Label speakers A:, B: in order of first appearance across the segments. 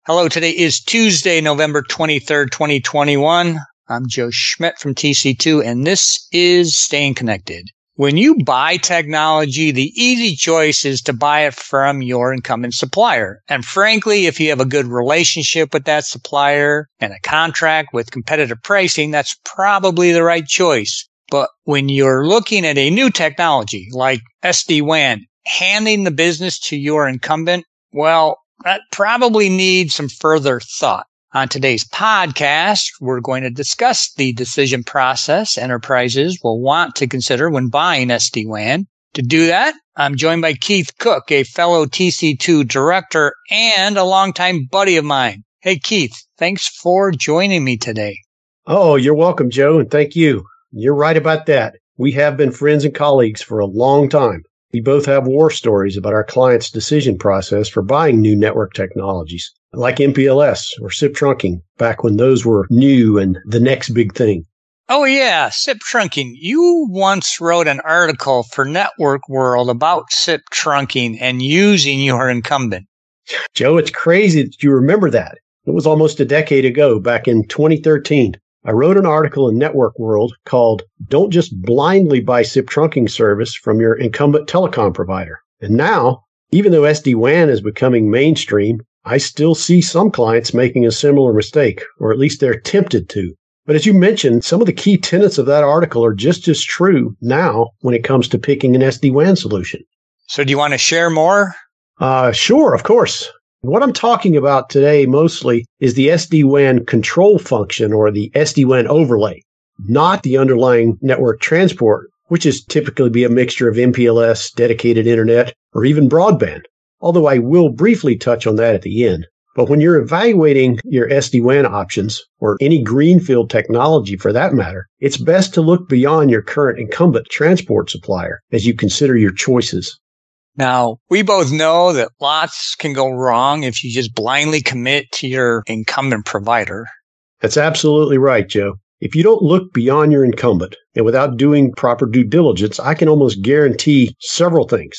A: Hello, today is Tuesday, November 23rd, 2021. I'm Joe Schmidt from TC2, and this is Staying Connected. When you buy technology, the easy choice is to buy it from your incumbent supplier. And frankly, if you have a good relationship with that supplier and a contract with competitive pricing, that's probably the right choice. But when you're looking at a new technology like SD-WAN, handing the business to your incumbent, well, that probably needs some further thought. On today's podcast, we're going to discuss the decision process enterprises will want to consider when buying SD-WAN. To do that, I'm joined by Keith Cook, a fellow TC2 director and a longtime buddy of mine. Hey, Keith, thanks for joining me today.
B: Oh, you're welcome, Joe, and thank you. You're right about that. We have been friends and colleagues for a long time. We both have war stories about our clients' decision process for buying new network technologies, like MPLS or SIP trunking, back when those were new and the next big thing.
A: Oh yeah, SIP trunking. You once wrote an article for Network World about SIP trunking and using your incumbent.
B: Joe, it's crazy that you remember that. It was almost a decade ago, back in 2013. I wrote an article in Network World called Don't Just Blindly Buy SIP Trunking Service from Your Incumbent Telecom Provider. And now, even though SD-WAN is becoming mainstream, I still see some clients making a similar mistake, or at least they're tempted to. But as you mentioned, some of the key tenets of that article are just as true now when it comes to picking an SD-WAN solution.
A: So do you want to share more?
B: Sure, of course. What I'm talking about today mostly is the SD-WAN control function or the SD-WAN overlay, not the underlying network transport, which is typically be a mixture of MPLS, dedicated internet, or even broadband, although I will briefly touch on that at the end. But when you're evaluating your SD-WAN options, or any greenfield technology for that matter, it's best to look beyond your current incumbent transport supplier as you consider your choices.
A: Now, we both know that lots can go wrong if you just blindly commit to your incumbent provider.
B: That's absolutely right, Joe. If you don't look beyond your incumbent and without doing proper due diligence, I can almost guarantee several things.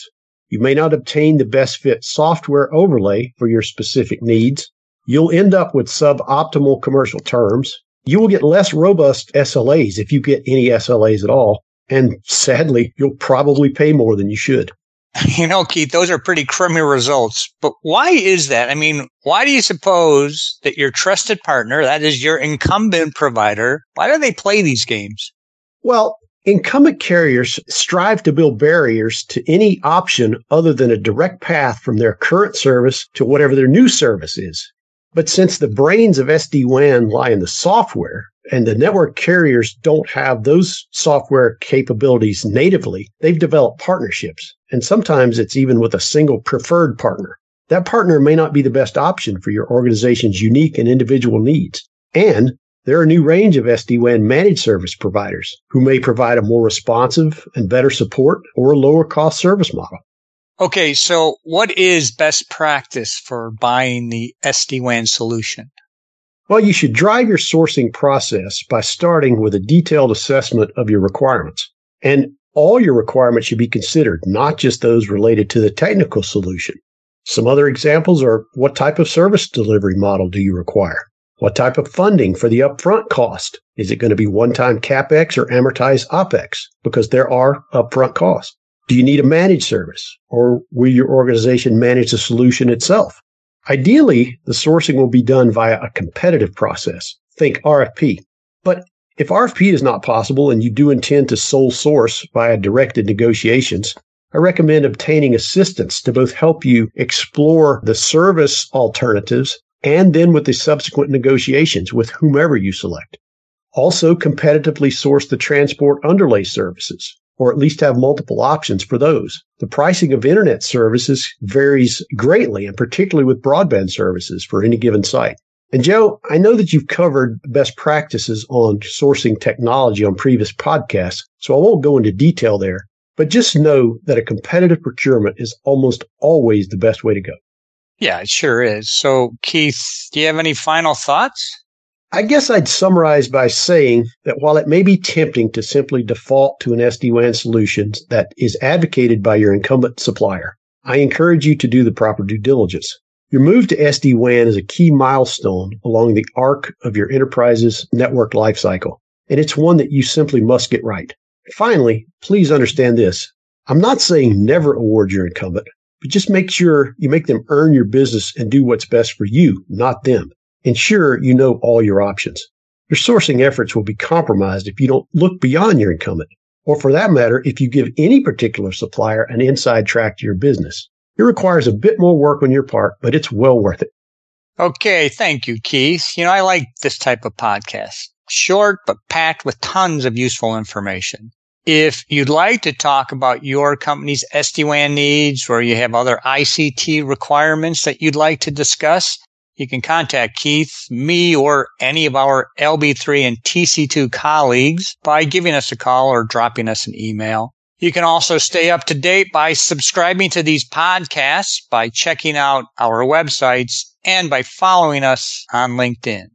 B: You may not obtain the best fit software overlay for your specific needs. You'll end up with suboptimal commercial terms. You will get less robust SLAs if you get any SLAs at all. And sadly, you'll probably pay more than you should.
A: You know, Keith, those are pretty crummy results. But why is that? I mean, why do you suppose that your trusted partner, that is your incumbent provider, why do they play these games?
B: Well, incumbent carriers strive to build barriers to any option other than a direct path from their current service to whatever their new service is. But since the brains of SD-WAN lie in the software, and the network carriers don't have those software capabilities natively, they've developed partnerships. And sometimes it's even with a single preferred partner. That partner may not be the best option for your organization's unique and individual needs. And there are a new range of SD-WAN managed service providers who may provide a more responsive and better support or a lower cost service model.
A: Okay, so what is best practice for buying the SD-WAN solution?
B: Well, you should drive your sourcing process by starting with a detailed assessment of your requirements. And all your requirements should be considered, not just those related to the technical solution. Some other examples are what type of service delivery model do you require? What type of funding for the upfront cost? Is it going to be one-time CapEx or amortized OpEx? Because there are upfront costs. Do you need a managed service? Or will your organization manage the solution itself? Ideally, the sourcing will be done via a competitive process. Think RFP. But if RFP is not possible and you do intend to sole source via directed negotiations, I recommend obtaining assistance to both help you explore the service alternatives and then with the subsequent negotiations with whomever you select. Also, competitively source the transport underlay services, or at least have multiple options for those. The pricing of internet services varies greatly, and particularly with broadband services for any given site. And Joe, I know that you've covered best practices on sourcing technology on previous podcasts, so I won't go into detail there, but just know that a competitive procurement is almost always the best way to go.
A: Yeah, it sure is. So, Keith, do you have any final thoughts?
B: I guess I'd summarize by saying that while it may be tempting to simply default to an SD-WAN solution that is advocated by your incumbent supplier, I encourage you to do the proper due diligence. Your move to SD-WAN is a key milestone along the arc of your enterprise's network lifecycle, and it's one that you simply must get right. Finally, please understand this. I'm not saying never award your incumbent, but just make sure you make them earn your business and do what's best for you, not them. Ensure you know all your options. Your sourcing efforts will be compromised if you don't look beyond your incumbent, or for that matter, if you give any particular supplier an inside track to your business. It requires a bit more work on your part, but it's well worth it.
A: Okay, thank you, Keith. I like this type of podcast. Short, but packed with tons of useful information. If you'd like to talk about your company's SD-WAN needs or you have other ICT requirements that you'd like to discuss, you can contact Keith, me, or any of our LB3 and TC2 colleagues by giving us a call or dropping us an email. You can also stay up to date by subscribing to these podcasts, by checking out our websites, and by following us on LinkedIn.